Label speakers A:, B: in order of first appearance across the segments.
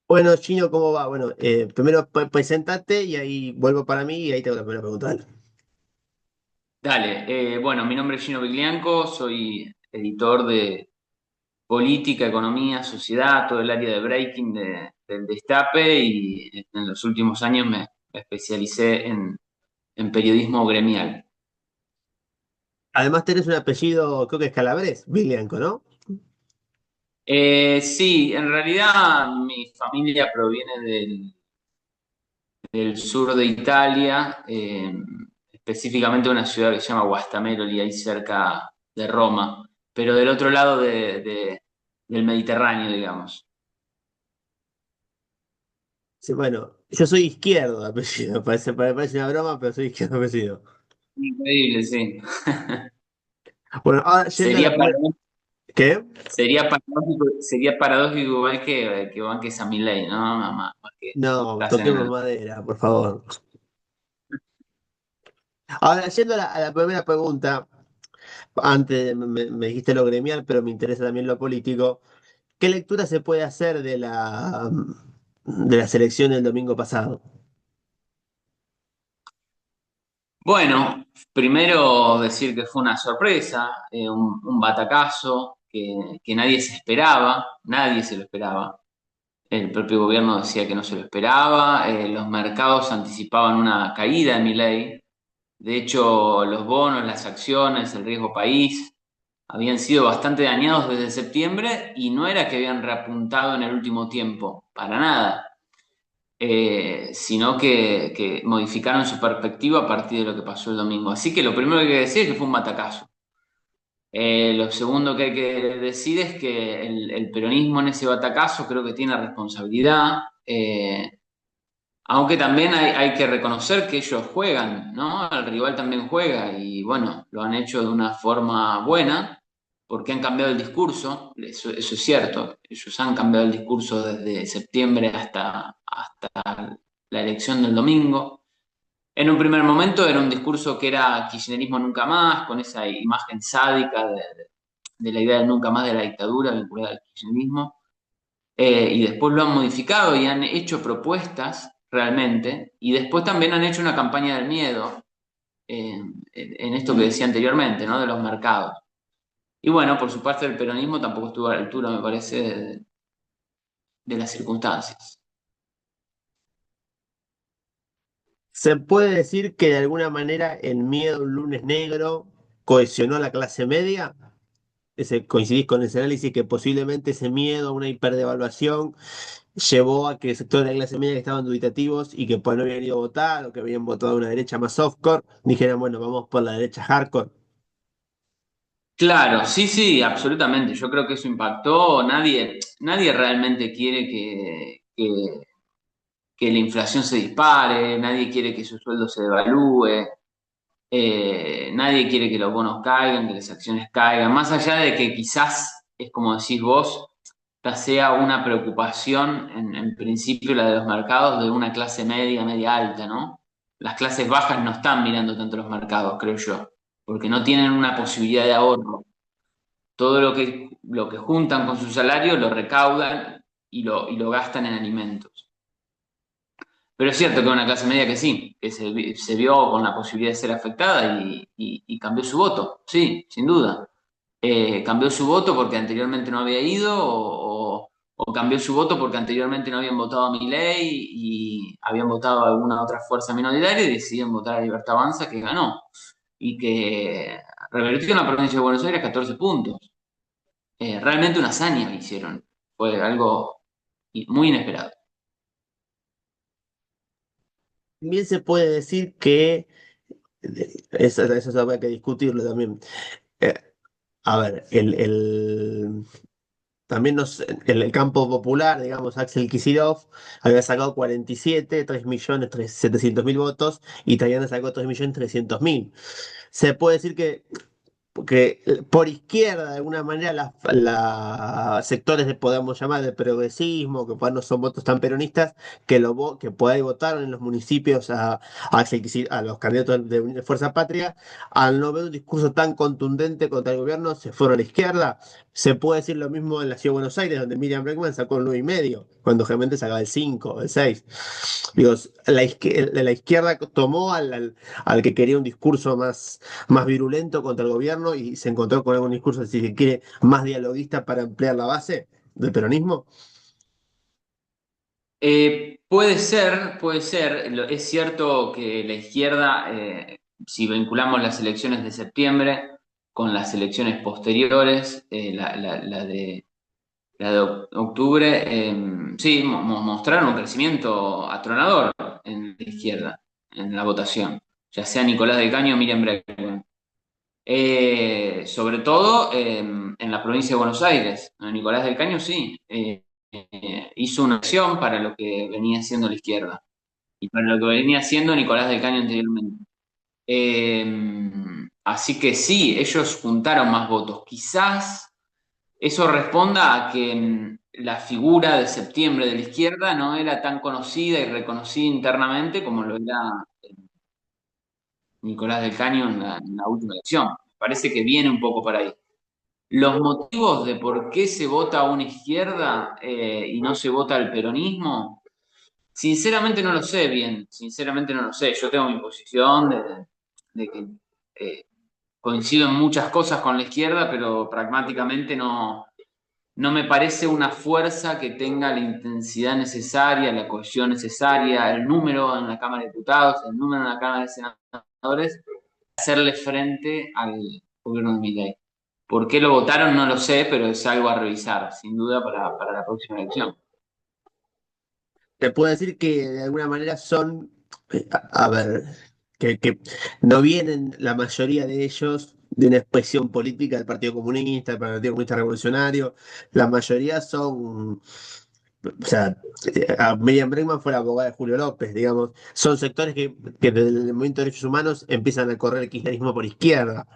A: Bueno, Gino, ¿cómo va? Bueno, primero presentate y ahí vuelvo para mí y ahí tengo la primera pregunta. Dale.
B: Dale, bueno, mi nombre es Gino Viglianco, soy editor de política, economía, sociedad, todo el área de breaking del Destape y en los últimos años me especialicé en periodismo gremial.
A: Además tenés un apellido, creo que es Calabres, Bilianco, ¿no?
B: Sí, en realidad mi familia proviene del sur de Italia, específicamente de una ciudad que se llama Guastameroli, ahí cerca de Roma, pero del otro lado del Mediterráneo, digamos.
A: Sí, bueno, yo soy izquierdo de apellido, parece una broma, pero soy izquierdo de apellido.
B: Increíble, sí.
A: Bueno, ahora yendo a la
B: Sería,
A: primera. ¿Qué?
B: sería paradójico igual que banques a Milei, ¿no? Más que
A: No,
B: estás en
A: toquemos
B: el...
A: madera, por favor. Ahora, yendo a la primera pregunta, antes me dijiste lo gremial, pero me interesa también lo político. ¿Qué lectura se puede hacer de la selección del domingo pasado?
B: Bueno, primero decir que fue una sorpresa, un batacazo que nadie se esperaba, nadie se lo esperaba. El propio gobierno decía que no se lo esperaba, los mercados anticipaban una caída de Milei. De hecho, los bonos, las acciones, el riesgo país habían sido bastante dañados desde septiembre y no era que habían reapuntado en el último tiempo, para nada. Sino que modificaron su perspectiva a partir de lo que pasó el domingo. Así que lo primero que hay que decir es que fue un batacazo. Lo segundo que hay que decir es que el peronismo en ese batacazo creo que tiene responsabilidad, aunque también hay que reconocer que ellos juegan, ¿no? El rival también juega y bueno, lo han hecho de una forma buena porque han cambiado el discurso, eso es cierto, ellos han cambiado el discurso desde septiembre hasta la elección del domingo. En un primer momento era un discurso que era kirchnerismo nunca más, con esa imagen sádica de la idea del nunca más de la dictadura vinculada al kirchnerismo. Y después lo han modificado y han hecho propuestas realmente, y después también han hecho una campaña del miedo en esto que decía anteriormente, ¿no? De los mercados. Y bueno, por su parte el peronismo tampoco estuvo a la altura, me parece, de las circunstancias.
A: Se puede decir que de alguna manera el miedo a un lunes negro cohesionó a la clase media. ¿Coincidís con ese análisis que posiblemente ese miedo a una hiperdevaluación llevó a que sectores de la clase media que estaban dubitativos y que pues no habían ido a votar o que habían votado a una derecha más softcore, dijeran, bueno, vamos por la derecha hardcore?
B: Claro, sí, sí, absolutamente. Yo creo que eso impactó. Nadie realmente quiere que la inflación se dispare, nadie quiere que su sueldo se devalúe. Nadie quiere que los bonos caigan, que las acciones caigan, más allá de que quizás, es como decís vos, esta sea una preocupación, en principio la de los mercados, de una clase media, media alta, ¿no? Las clases bajas no están mirando tanto los mercados, creo yo, porque no tienen una posibilidad de ahorro. Todo lo que juntan con su salario lo recaudan y lo gastan en alimentos. Pero es cierto que una clase media que sí, que se vio con la posibilidad de ser afectada y cambió su voto, sí, sin duda. Cambió su voto porque anteriormente no había ido o cambió su voto porque anteriormente no habían votado a Milei y habían votado a alguna otra fuerza minoritaria y decidieron votar a Libertad Avanza que ganó y que revertió en la provincia de Buenos Aires 14 puntos. Realmente una hazaña que hicieron. Fue algo muy inesperado.
A: También se puede decir que, eso habría que discutirlo también. Eh, a ver, también en el campo popular, digamos, Axel Kicillof había sacado 47, 3.700.000 votos, y Tayana sacó 3.300.000. Se puede decir que porque por izquierda, de alguna manera, sectores de, podemos llamar, de progresismo, que por ahí no son votos tan peronistas, que por ahí votaron en los municipios a los candidatos de Fuerza Patria, al no ver un discurso tan contundente contra el gobierno, se fueron a la izquierda. Se puede decir lo mismo en la Ciudad de Buenos Aires, donde Miriam Bregman sacó el 9,5, cuando generalmente sacaba el 5, el 6. Digo, la izquierda tomó al que quería un discurso más virulento contra el gobierno y se encontró con algún discurso, si se quiere, más dialoguista para ampliar la base del peronismo.
B: Puede ser, puede ser. Es cierto que la izquierda, si vinculamos las elecciones de septiembre con las elecciones posteriores, la de octubre, sí, mostraron un crecimiento atronador en la izquierda, en la votación, ya sea Nicolás del Caño o Miriam Bregman. Sobre todo en la provincia de Buenos Aires. ¿No? Nicolás del Caño sí, hizo una acción para lo que venía haciendo la izquierda y para lo que venía haciendo Nicolás del Caño anteriormente. Así que sí, ellos juntaron más votos. Quizás eso responda a que la figura de septiembre de la izquierda no era tan conocida y reconocida internamente como lo era Nicolás del Caño en la última elección. Parece que viene un poco para ahí. Los motivos de por qué se vota a una izquierda y no se vota al peronismo, sinceramente no lo sé bien, sinceramente no lo sé. Yo tengo mi posición de que coincido en muchas cosas con la izquierda, pero pragmáticamente no me parece una fuerza que tenga la intensidad necesaria, la cohesión necesaria, el número en la Cámara de Diputados, el número en la Cámara de Senadores, hacerle frente al gobierno de Milei. ¿Por qué lo votaron? No lo sé, pero es algo a revisar, sin duda, para la próxima elección.
A: Te puedo decir que de alguna manera son, a ver, que no vienen la mayoría de ellos de una expresión política del Partido Comunista Revolucionario. La mayoría son, o sea, a Miriam Bregman fue la abogada de Julio López, digamos. Son sectores que desde el movimiento de derechos humanos empiezan a correr el kirchnerismo por izquierda.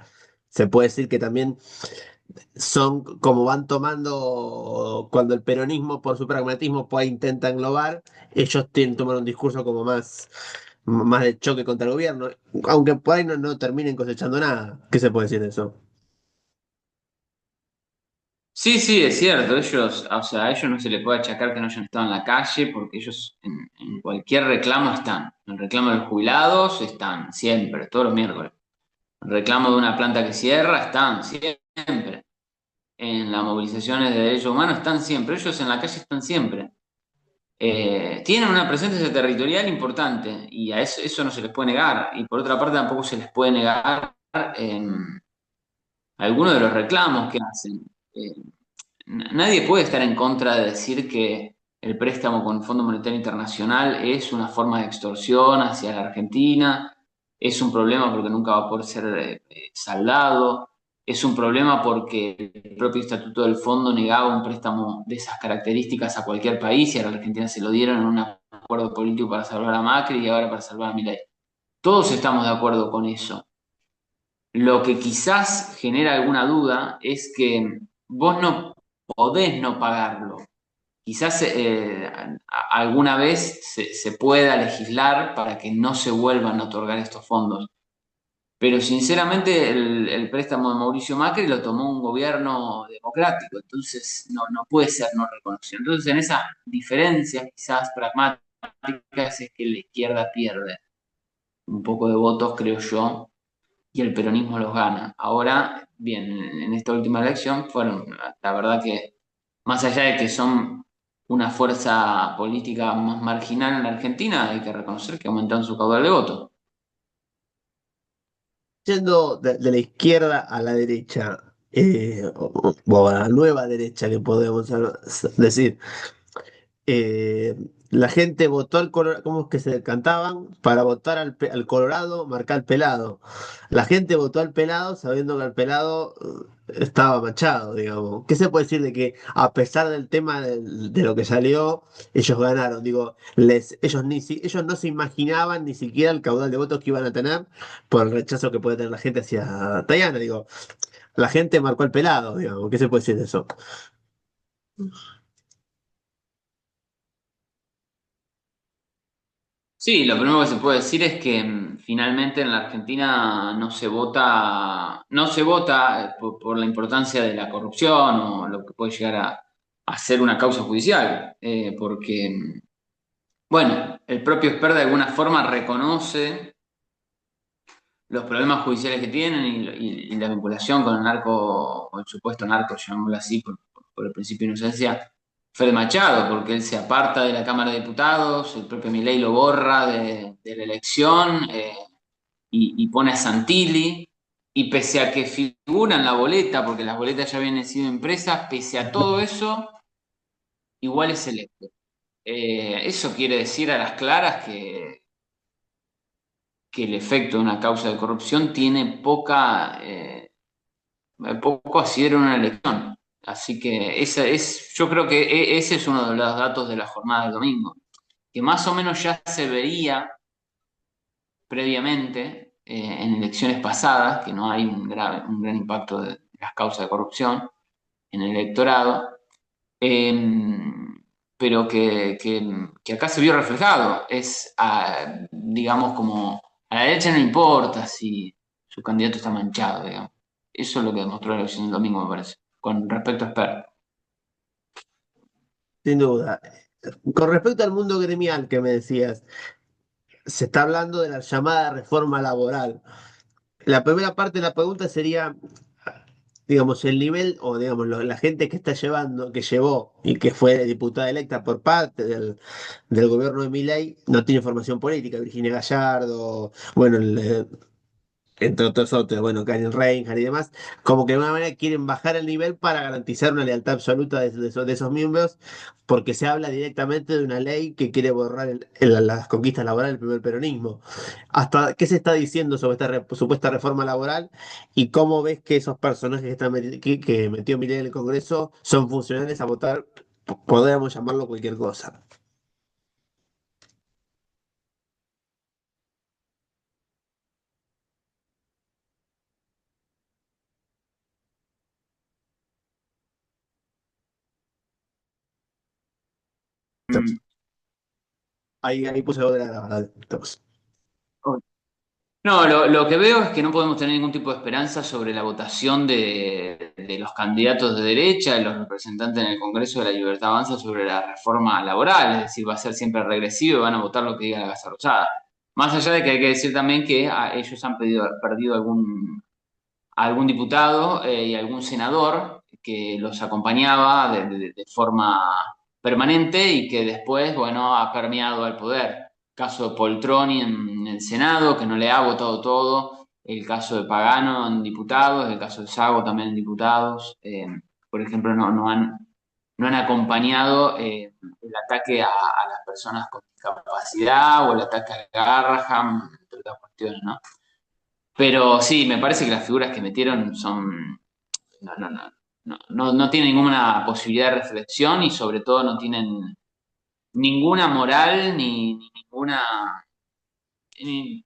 A: Se puede decir que también son como van tomando, cuando el peronismo por su pragmatismo pues, intenta englobar, ellos toman un discurso como más de choque contra el gobierno, aunque por ahí no terminen cosechando nada. ¿Qué se puede decir de eso?
B: Sí, sí, es cierto. Ellos, o sea, a ellos no se les puede achacar que no hayan estado en la calle, porque ellos en cualquier reclamo están. En el reclamo de los jubilados están, siempre, todos los miércoles. En el reclamo de una planta que cierra están, siempre. En las movilizaciones de derechos humanos están siempre. Ellos en la calle están siempre. Tienen una presencia territorial importante y a eso no se les puede negar. Y por otra parte tampoco se les puede negar algunos de los reclamos que hacen. Eh, Nadie puede estar en contra de decir que el préstamo con el Fondo Monetario Internacional es una forma de extorsión hacia la Argentina, es un problema porque nunca va a poder ser saldado, es un problema porque el propio estatuto del fondo negaba un préstamo de esas características a cualquier país y a la Argentina se lo dieron en un acuerdo político para salvar a Macri y ahora para salvar a Milei. Todos estamos de acuerdo con eso. Lo que quizás genera alguna duda es que vos no podés no pagarlo. Quizás alguna vez se pueda legislar para que no se vuelvan a otorgar estos fondos. Pero sinceramente el préstamo de Mauricio Macri lo tomó un gobierno democrático, entonces no puede ser no reconocido. Entonces en esas diferencias quizás pragmáticas es que la izquierda pierde un poco de votos, creo yo, y el peronismo los gana. Ahora, bien, en esta última elección fueron, la verdad que, más allá de que son una fuerza política más marginal en la Argentina, hay que reconocer que aumentaron su caudal de voto.
A: Yendo de la izquierda a la derecha, o a la nueva derecha que podemos decir. La gente votó al Colorado, ¿cómo es que se cantaban? Para votar al Colorado, marcar al pelado. La gente votó al pelado sabiendo que el pelado estaba manchado, digamos. ¿Qué se puede decir de que a pesar del tema de lo que salió, ellos ganaron? Digo, ellos no se imaginaban ni siquiera el caudal de votos que iban a tener por el rechazo que puede tener la gente hacia Tayana. Digo, la gente marcó el pelado, digamos. ¿Qué se puede decir de eso?
B: Sí, lo primero que se puede decir es que finalmente en la Argentina no se vota por la importancia de la corrupción o lo que puede llegar a ser una causa judicial, porque, bueno, el propio Esper de alguna forma reconoce los problemas judiciales que tienen y la vinculación con el narco, o el supuesto narco, llamémoslo así, por el principio de inocencia, Fede Machado, porque él se aparta de la Cámara de Diputados, el propio Milei lo borra de la elección y pone a Santilli, y pese a que figura en la boleta, porque las boletas ya habían sido impresas, pese a todo eso, igual es electo. Eso quiere decir a las claras que el efecto de una causa de corrupción tiene poco asidero en una elección. Así que yo creo que ese es uno de los datos de la jornada del domingo, que más o menos ya se veía previamente en elecciones pasadas, que no hay un gran impacto de las causas de corrupción en el electorado, eh, pero que acá se vio reflejado. Digamos, como a la derecha no importa si su candidato está manchado, digamos. Eso es lo que demostró la elección del domingo, me parece, con respecto a Esper.
A: Sin duda. Con respecto al mundo gremial que me decías, se está hablando de la llamada reforma laboral. La primera parte de la pregunta sería, digamos, el nivel o, digamos, la gente que está llevando, que llevó y que fue diputada electa por parte del gobierno de Milei, no tiene formación política. Virginia Gallardo, bueno, entre otros, bueno, Karen Reinhardt y demás, como que de alguna manera quieren bajar el nivel para garantizar una lealtad absoluta de esos miembros, porque se habla directamente de una ley que quiere borrar las conquistas laborales del primer peronismo. ¿Hasta qué se está diciendo sobre esta supuesta reforma laboral y cómo ves que esos personajes que metió Milei en el Congreso son funcionales a votar, podríamos llamarlo cualquier cosa?
B: Mm.
A: Ahí puse otra, la verdad.
B: No, lo que veo es que no podemos tener ningún tipo de esperanza sobre la votación de los candidatos de derecha, de los representantes en el Congreso de la Libertad Avanza sobre la reforma laboral, es decir, va a ser siempre regresivo y van a votar lo que diga la Casa Rosada. Más allá de que hay que decir también que ellos han perdido algún diputado y algún senador que los acompañaba de forma permanente y que después, bueno, ha permeado al poder. Caso de Poltroni en el Senado, que no le ha votado todo. El caso de Pagano en diputados, el caso de Sago también en diputados. Por ejemplo, no han acompañado el ataque a las personas con discapacidad o el ataque a Garraham, entre otras cuestiones, ¿no? Pero sí, me parece que las figuras que metieron son. No, no, no, no tienen ninguna posibilidad de reflexión y sobre todo no tienen ninguna moral ni ninguna. ni-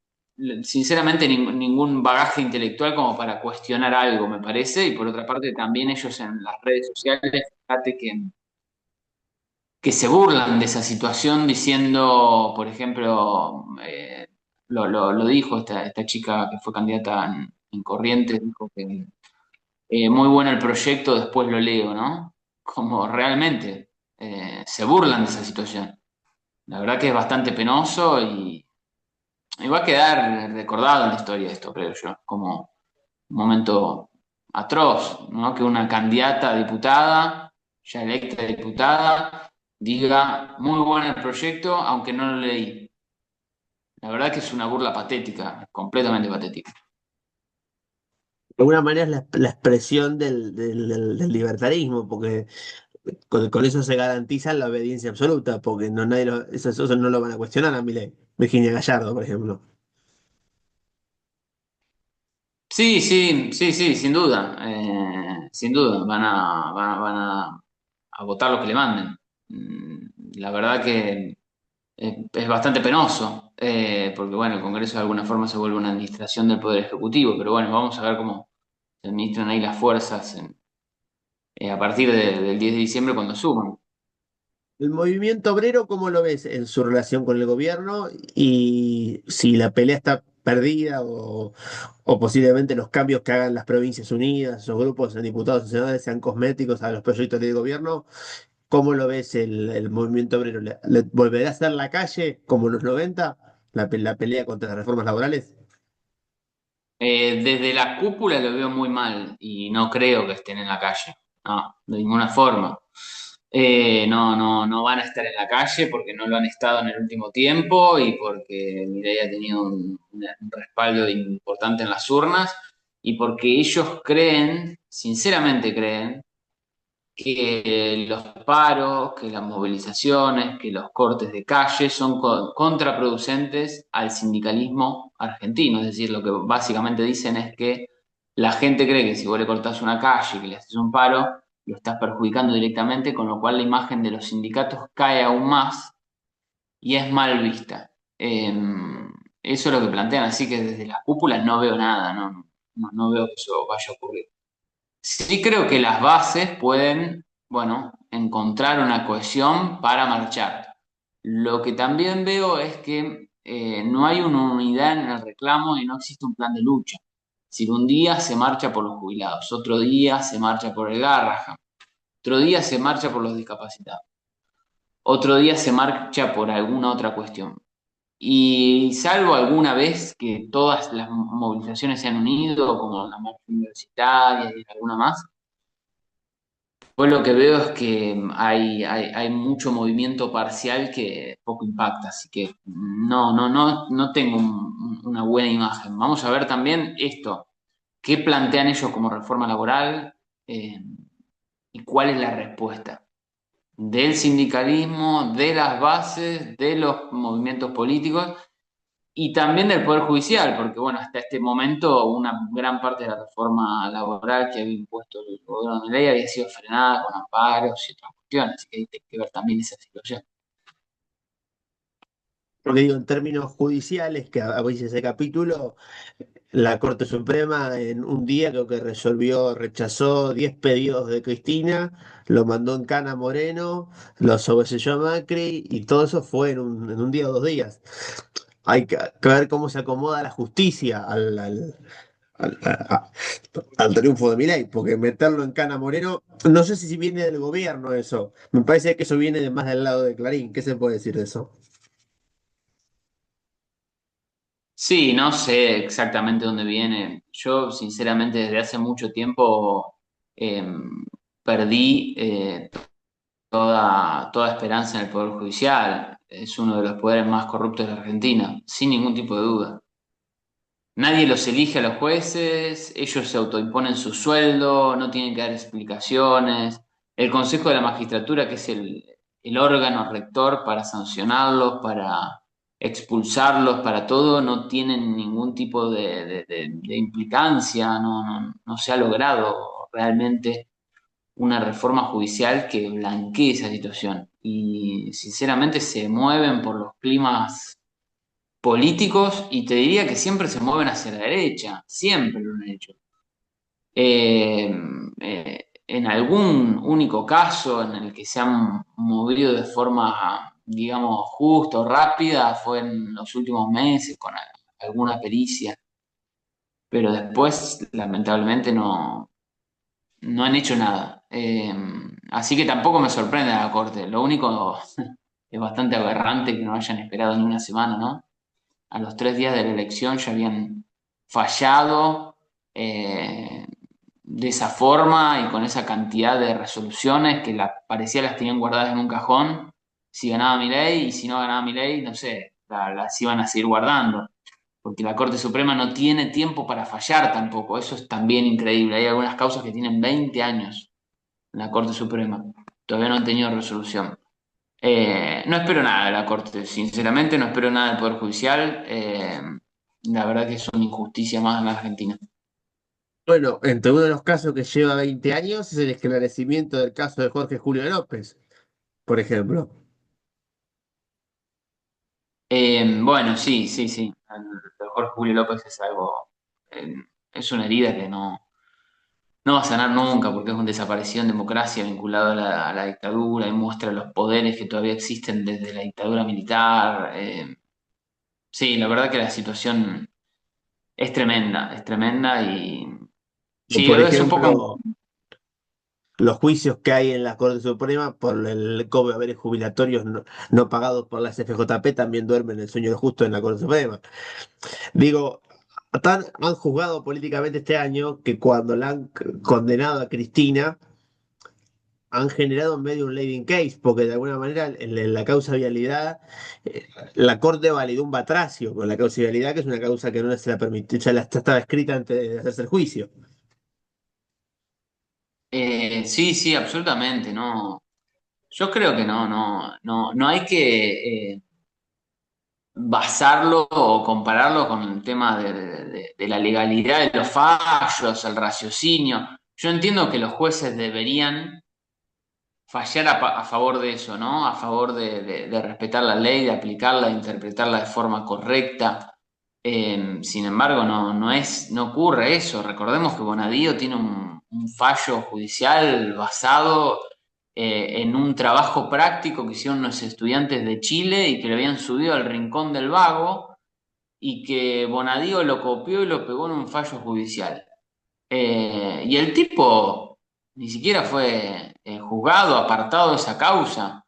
B: sinceramente, ningún bagaje intelectual como para cuestionar algo, me parece. Y por otra parte, también ellos en las redes sociales, fíjate que se burlan de esa situación diciendo, por ejemplo, lo dijo esta chica que fue candidata en Corrientes, dijo que muy bueno el proyecto, después lo leo, ¿no? Como realmente se burlan de esa situación. La verdad que es bastante penoso y va a quedar recordado en la historia esto, creo yo, como un momento atroz, ¿no? Que una candidata a diputada, ya electa diputada, diga muy bueno el proyecto, aunque no lo leí. La verdad que es una burla patética, completamente patética.
A: De alguna manera es la expresión del libertarismo, porque con eso se garantiza la obediencia absoluta, porque no, eso no lo van a cuestionar a Milei. Virginia Gallardo, por ejemplo.
B: Sí, sí, sí, sí, sin duda. Sin duda, van a votar lo que le manden. La verdad que es bastante penoso, porque bueno, el Congreso de alguna forma se vuelve una administración del Poder Ejecutivo, pero bueno, vamos a ver se administran ahí las fuerzas a partir del 10 de diciembre cuando suman.
A: El movimiento obrero, ¿cómo lo ves en su relación con el gobierno? Y si la pelea está perdida o posiblemente los cambios que hagan las Provincias Unidas, o grupos de diputados y senadores sean cosméticos a los proyectos del gobierno, ¿cómo lo ves el movimiento obrero? ¿Le volverá a ser la calle como en los 90? ¿La pelea contra las reformas laborales?
B: Desde la cúpula lo veo muy mal y no creo que estén en la calle. No, de ninguna forma. No van a estar en la calle porque no lo han estado en el último tiempo y porque Milei ha tenido un respaldo importante en las urnas y porque ellos creen, sinceramente creen, que los paros, que las movilizaciones, que los cortes de calle son contraproducentes al sindicalismo argentino. Es decir, lo que básicamente dicen es que la gente cree que si vos le cortás una calle, que le haces un paro, lo estás perjudicando directamente, con lo cual la imagen de los sindicatos cae aún más y es mal vista. Eso es lo que plantean, así que desde las cúpulas no veo nada, no veo que eso vaya a ocurrir. Sí creo que las bases pueden, bueno, encontrar una cohesión para marchar. Lo que también veo es que no hay una unidad en el reclamo y no existe un plan de lucha. Si un día se marcha por los jubilados, otro día se marcha por el Garrahan, otro día se marcha por los discapacitados, otro día se marcha por alguna otra cuestión. Y salvo alguna vez que todas las movilizaciones se han unido, como la marcha universitaria y alguna más, pues lo que veo es que hay mucho movimiento parcial que poco impacta, así que no tengo una buena imagen. Vamos a ver también esto, qué plantean ellos como reforma laboral eh, y cuál es la respuesta del sindicalismo, de las bases, de los movimientos políticos y también del Poder Judicial, porque bueno, hasta este momento una gran parte de la reforma laboral que había impuesto el gobierno de ley había sido frenada con amparos y otras cuestiones, así que hay que ver también esa situación.
A: Porque digo, en términos judiciales, que abrís ese capítulo, la Corte Suprema en un día creo que resolvió, rechazó 10 pedidos de Cristina, lo mandó en cana a Moreno, lo sobreselló a Macri y todo eso fue en un día o 2 días. Hay que ver cómo se acomoda la justicia al, a- al triunfo de Milei, porque meterlo en cana a Moreno, no sé si viene del gobierno eso, me parece que eso viene de más del lado de Clarín, ¿qué se puede decir de eso?
B: Sí, no sé exactamente dónde viene. Yo, sinceramente, desde hace mucho tiempo eh, perdí toda esperanza en el Poder Judicial. Es uno de los poderes más corruptos de la Argentina, sin ningún tipo de duda. Nadie los elige a los jueces, ellos se autoimponen su sueldo, no tienen que dar explicaciones. El Consejo de la Magistratura, que es el órgano rector para sancionarlos, para expulsarlos, para todo, no tienen ningún tipo de implicancia, no se ha logrado realmente una reforma judicial que blanquee esa situación. Y sinceramente se mueven por los climas políticos y te diría que siempre se mueven hacia la derecha, siempre lo han hecho. Eh, en algún único caso en el que se han movido de forma, digamos, justa o rápida fue en los últimos meses con alguna pericia, pero después lamentablemente no han hecho nada. Así que tampoco me sorprende la Corte. Lo único es bastante aberrante que no hayan esperado ni una semana, ¿no? A los 3 días de la elección ya habían fallado de esa forma y con esa cantidad de resoluciones que parecía las tenían guardadas en un cajón. Si ganaba Milei y si no ganaba Milei, no sé, las iban a seguir guardando. Porque la Corte Suprema no tiene tiempo para fallar tampoco. Eso es también increíble. Hay algunas causas que tienen 20 años en la Corte Suprema. Todavía no han tenido resolución. No espero nada de la Corte, sinceramente no espero nada del Poder Judicial. La verdad que es una injusticia más en la Argentina.
A: Bueno, entre uno de los casos que lleva 20 años es el esclarecimiento del caso de Jorge Julio López, por ejemplo.
B: Bueno, sí. El doctor Julio López es algo, es una herida que no. no va a sanar nunca porque es un desaparecido en democracia vinculado a la dictadura y muestra los poderes que todavía existen desde la dictadura militar. Sí, la verdad que la situación es tremenda y
A: O
B: sí,
A: por
B: lo ves un poco.
A: ejemplo, los juicios que hay en la Corte Suprema por el cobro de haberes jubilatorios no pagados por la CFJP también duermen el sueño del justo en la Corte Suprema. Digo, han juzgado políticamente este año que cuando la han condenado a Cristina, han generado en medio un leading case, porque de alguna manera en la causa vialidad, la Corte validó un batracio con la causa vialidad, que es una causa que no se la permitió, ya estaba escrita antes de hacerse el juicio.
B: Sí, sí, absolutamente, no. Yo creo que no hay que basarlo o compararlo con el tema de la legalidad de los fallos, el raciocinio. Yo entiendo que los jueces deberían fallar a favor de eso, ¿no? A favor de respetar la ley, de aplicarla, de interpretarla de forma correcta. Sin embargo, no ocurre eso. Recordemos que Bonadío tiene un fallo judicial basado en un trabajo práctico que hicieron unos estudiantes de Chile y que le habían subido al Rincón del Vago y que Bonadío lo copió y lo pegó en un fallo judicial. Y el tipo ni siquiera fue juzgado, apartado de esa causa.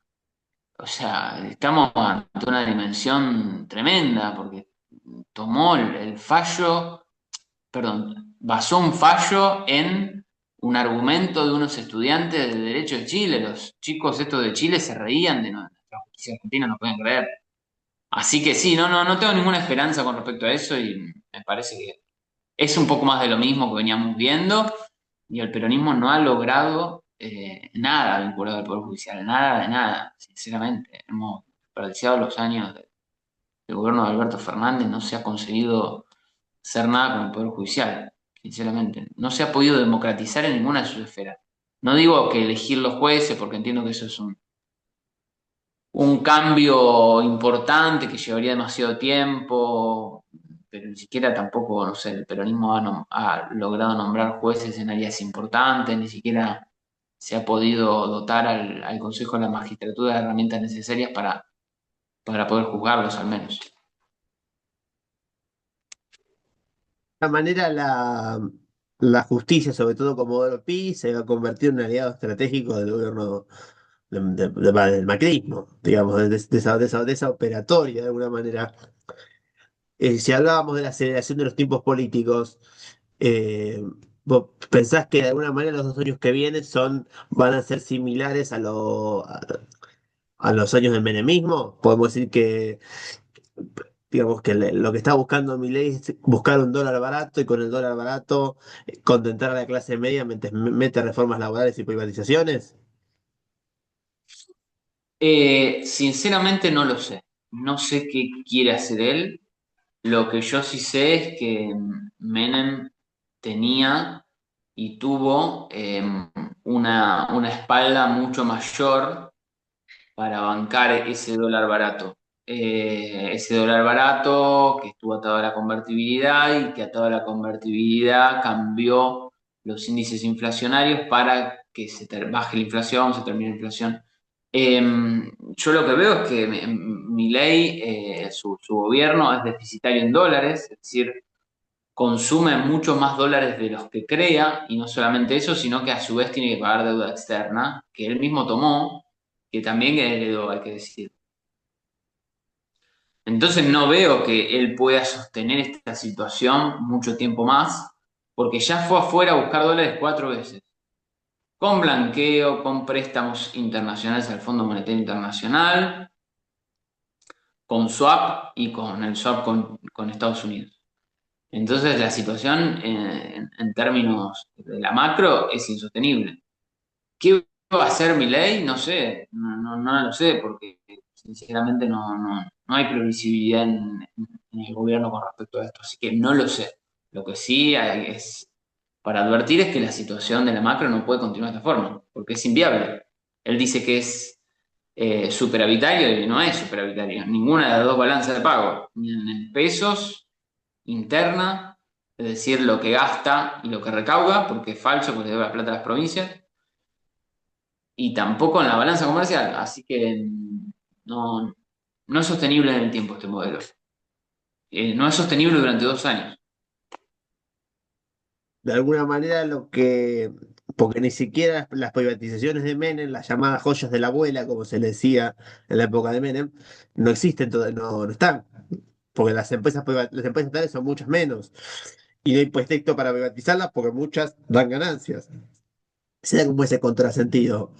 B: O sea, estamos ante una dimensión tremenda porque tomó el fallo, perdón, basó un fallo en un argumento de unos estudiantes de Derecho de Chile. Los chicos estos de Chile se reían de nuestra justicia argentina, no pueden creer. Así que sí, no tengo ninguna esperanza con respecto a eso y me parece que es un poco más de lo mismo que veníamos viendo y el peronismo no ha logrado nada vinculado al Poder Judicial, nada de nada, sinceramente. Hemos desperdiciado los años del gobierno de Alberto Fernández, no se ha conseguido hacer nada con el Poder Judicial, sinceramente. No se ha podido democratizar en ninguna de sus esferas. No digo que elegir los jueces, porque entiendo que eso es un cambio importante que llevaría demasiado tiempo, pero ni siquiera tampoco, no sé, el peronismo ha logrado nombrar jueces en áreas importantes, ni siquiera se ha podido dotar al Consejo de la Magistratura de herramientas necesarias para poder juzgarlos al menos.
A: De esta manera, la justicia, sobre todo como modelo PI, se va a convertir en un aliado estratégico del gobierno del macrismo, digamos, de esa operatoria de alguna manera. Si hablábamos de la aceleración de los tiempos políticos, ¿vos pensás que de alguna manera los 2 años que vienen van a ser similares a los años del menemismo? Podemos decir que, digamos, que lo que está buscando Milei es buscar un dólar barato y con el dólar barato contentar a la clase media mientras mete reformas laborales y privatizaciones.
B: Sinceramente no lo sé. No sé qué quiere hacer él. Lo que yo sí sé es que Menem tenía y tuvo una espalda mucho mayor para bancar ese dólar barato. Ese dólar barato que estuvo atado a la convertibilidad y que atado a la convertibilidad cambió los índices inflacionarios para que baje la inflación, se termine la inflación. Eh, yo lo que veo es que Milei, su gobierno es deficitario en dólares, es decir, consume muchos más dólares de los que crea, y no solamente eso, sino que a su vez tiene que pagar deuda externa, que él mismo tomó, que también heredó, hay que decir. Entonces no veo que él pueda sostener esta situación mucho tiempo más, porque ya fue afuera a buscar dólares 4 veces, con blanqueo, con préstamos internacionales al Fondo Monetario Internacional, con swap y con el swap con Estados Unidos. Entonces la situación en términos de la macro es insostenible. ¿Qué va a hacer mi ley? No sé, no lo sé, porque sinceramente no hay previsibilidad en el gobierno con respecto a esto, así que no lo sé. Lo que sí es para advertir es que la situación de la macro no puede continuar de esta forma, porque es inviable. Él dice que es superavitario y no es superavitario. Ninguna de las dos balanzas de pago, ni en pesos interna es decir, lo que gasta y lo que recauda, porque es falso, porque debe la plata a las provincias, y tampoco en la balanza comercial, así que no, no es sostenible en el tiempo este modelo. No es sostenible durante 2 años.
A: De alguna manera porque ni siquiera las privatizaciones de Menem, las llamadas joyas de la abuela, como se le decía en la época de Menem, no existen, no están, porque las empresas estatales son muchas menos, y no hay pretexto para privatizarlas porque muchas dan ganancias. Se da como ese contrasentido,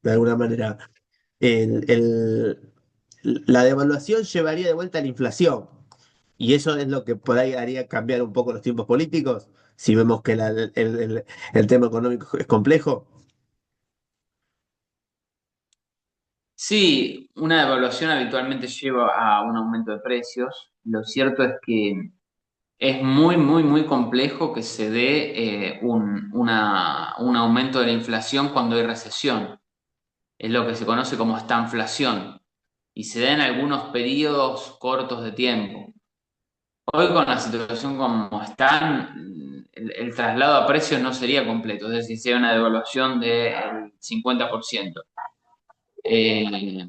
A: de alguna manera. El, el- la devaluación llevaría de vuelta a la inflación. Y eso es lo que por ahí haría cambiar un poco los tiempos políticos, si vemos que el tema económico es complejo.
B: Sí, una devaluación habitualmente lleva a un aumento de precios. Lo cierto es que es muy, muy, muy complejo que se dé un aumento de la inflación cuando hay recesión. Es lo que se conoce como estanflación y se da en algunos periodos cortos de tiempo. Hoy con la situación como está, el traslado a precios no sería completo, es decir, sería una devaluación del 50%. Eh,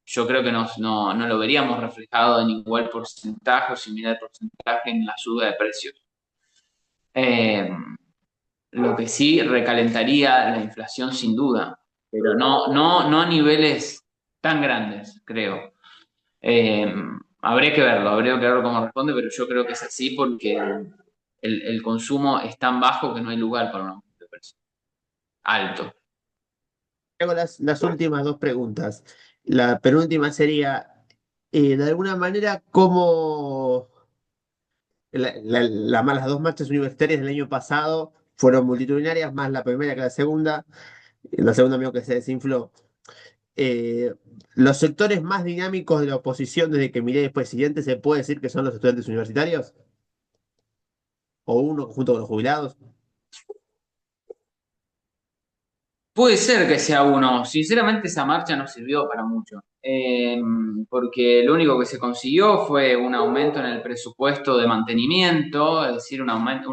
B: yo creo que no lo veríamos reflejado en igual porcentaje o similar porcentaje en la suba de precios. Eh, lo que sí recalentaría la inflación sin duda, pero no a niveles tan grandes, creo. Eh, habría que verlo cómo responde, pero yo creo que es así porque el consumo es tan bajo que no hay lugar para un aumento de precio alto.
A: Hago las últimas dos preguntas. La penúltima sería, de alguna manera, ¿cómo las dos marchas universitarias del año pasado fueron multitudinarias, más la primera que la segunda medio que se desinfló? eh, los sectores más dinámicos de la oposición desde que Milei es presidente, ¿se puede decir que son los estudiantes universitarios? ¿O uno junto con los jubilados?
B: Puede ser que sea uno. Sinceramente, esa marcha no sirvió para mucho. Porque lo único que se consiguió fue un aumento en el presupuesto de mantenimiento, es decir, un aumento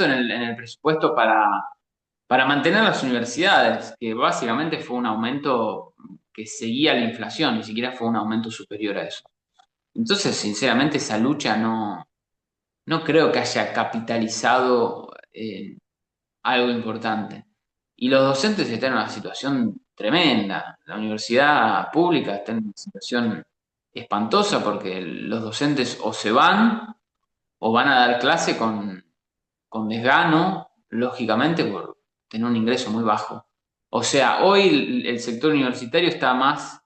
B: en el presupuesto para mantener las universidades, que básicamente fue un aumento que seguía la inflación, ni siquiera fue un aumento superior a eso. Entonces, sinceramente, esa lucha no creo que haya capitalizado algo importante. Y los docentes están en una situación tremenda. La universidad pública está en una situación espantosa porque los docentes o se van o van a dar clase con desgano, lógicamente por tener un ingreso muy bajo. O sea, hoy el sector universitario está más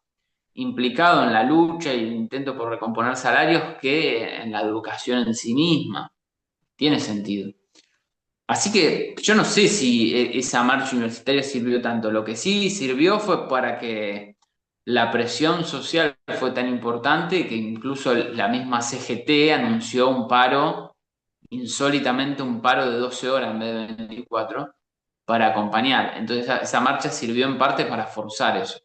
B: implicado en la lucha y el intento por recomponer salarios que en la educación en sí misma. Tiene sentido. Así que yo no sé si esa marcha universitaria sirvió tanto. Lo que sí sirvió fue para que la presión social fue tan importante que incluso la misma CGT anunció un paro, insólitamente un paro de 12 horas en vez de 24, para acompañar. Entonces esa marcha sirvió en parte para forzar eso.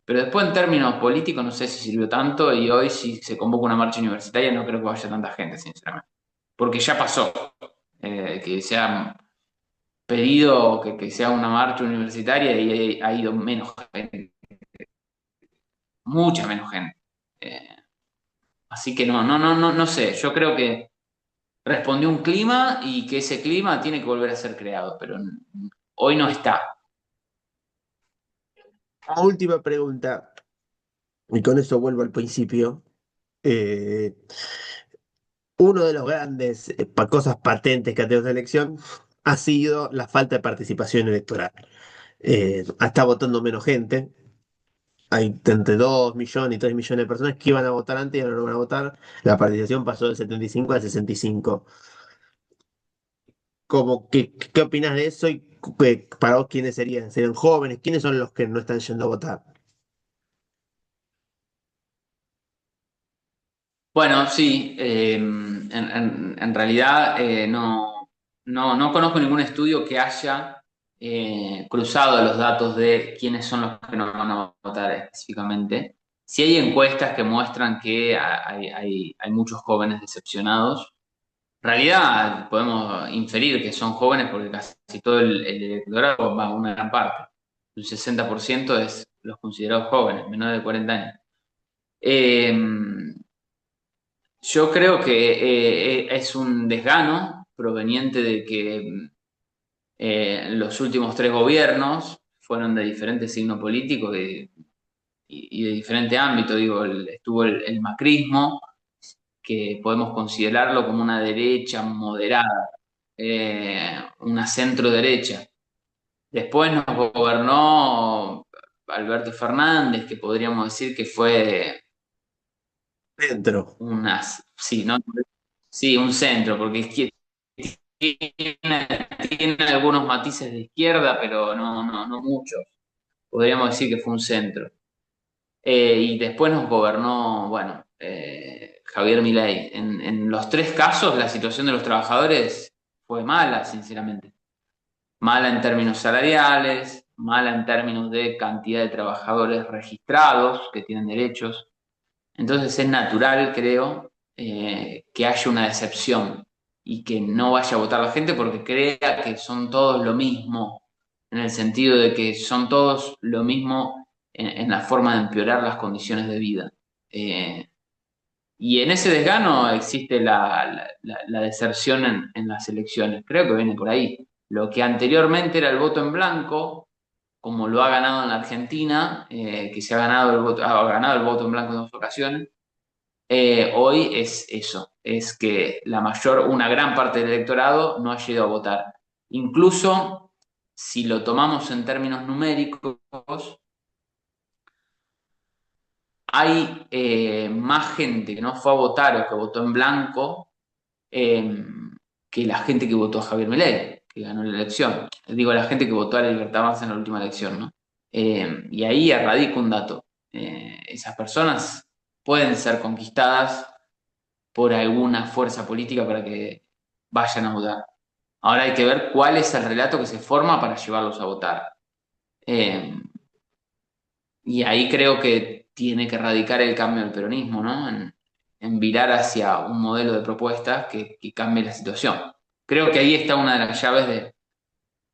B: Pero después en términos políticos no sé si sirvió tanto y hoy si se convoca una marcha universitaria no creo que vaya tanta gente, sinceramente. Porque ya pasó. Que sea pedido que sea una marcha universitaria y ha ido menos gente, mucha menos gente. Eh, así que no sé, yo creo que respondió un clima y que ese clima tiene que volver a ser creado, pero hoy no está.
A: Como última pregunta, y con eso vuelvo al principio. eh, Uno de los grandes cosas patentes que ha tenido esta elección ha sido la falta de participación electoral. Está votando menos gente. Hay entre 2 millones y 3 millones de personas que iban a votar antes y ahora no van a votar. La participación pasó del 75 al 65. ¿Qué opinas de eso y para vos quiénes serían? ¿Serían jóvenes? ¿Quiénes son los que no están yendo a votar?
B: Bueno, sí, en realidad no conozco ningún estudio que haya cruzado los datos de quiénes son los que no van a votar específicamente. Sí hay encuestas que muestran que hay muchos jóvenes decepcionados. En realidad podemos inferir que son jóvenes porque casi todo el electorado va a una gran parte. Un 60% es los considerados jóvenes, menores de 40 años. Eh, yo creo que es un desgano proveniente de que los últimos tres gobiernos fueron de diferente signo político y de diferente ámbito. Digo, estuvo el macrismo, que podemos considerarlo como una derecha moderada, una centro derecha. Después nos gobernó Alberto Fernández, que podríamos decir que fue
A: Dentro.
B: sí, ¿no? Sí, un centro, porque tiene algunos matices de izquierda, pero no muchos. Podríamos decir que fue un centro. Y después nos gobernó, bueno, Javier Milei. En los tres casos, la situación de los trabajadores fue mala, sinceramente. Mala en términos salariales, mala en términos de cantidad de trabajadores registrados que tienen derechos. Entonces es natural, creo, que haya una decepción y que no vaya a votar la gente porque crea que son todos lo mismo, en el sentido de que son todos lo mismo en la forma de empeorar las condiciones de vida. Eh, y en ese desgano existe la deserción en las elecciones. Creo que viene por ahí. Lo que anteriormente era el voto en blanco, como lo ha ganado en la Argentina, que se ha ganado el voto en blanco en dos ocasiones, hoy es eso, es que una gran parte del electorado no ha llegado a votar. Incluso si lo tomamos en términos numéricos, hay más gente que no fue a votar o que votó en blanco eh, que la gente que votó a Javier Milei, que ganó la elección. Digo, la gente que votó a la Libertad Avanza en la última elección, ¿no? Y ahí radica un dato. Esas personas pueden ser conquistadas por alguna fuerza política para que vayan a votar. Ahora hay que ver cuál es el relato que se forma para llevarlos a votar. Eh, y ahí creo que tiene que radicar el cambio del peronismo, ¿no? En virar hacia un modelo de propuestas que cambie la situación. Creo que ahí está una de las llaves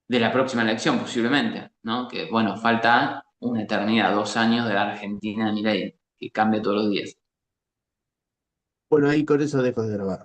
B: de la próxima elección, posiblemente, ¿no? Que, bueno, falta una eternidad, 2 años de la Argentina de Milei, que cambia todos los días.
A: Bueno, ahí con eso dejo de grabar.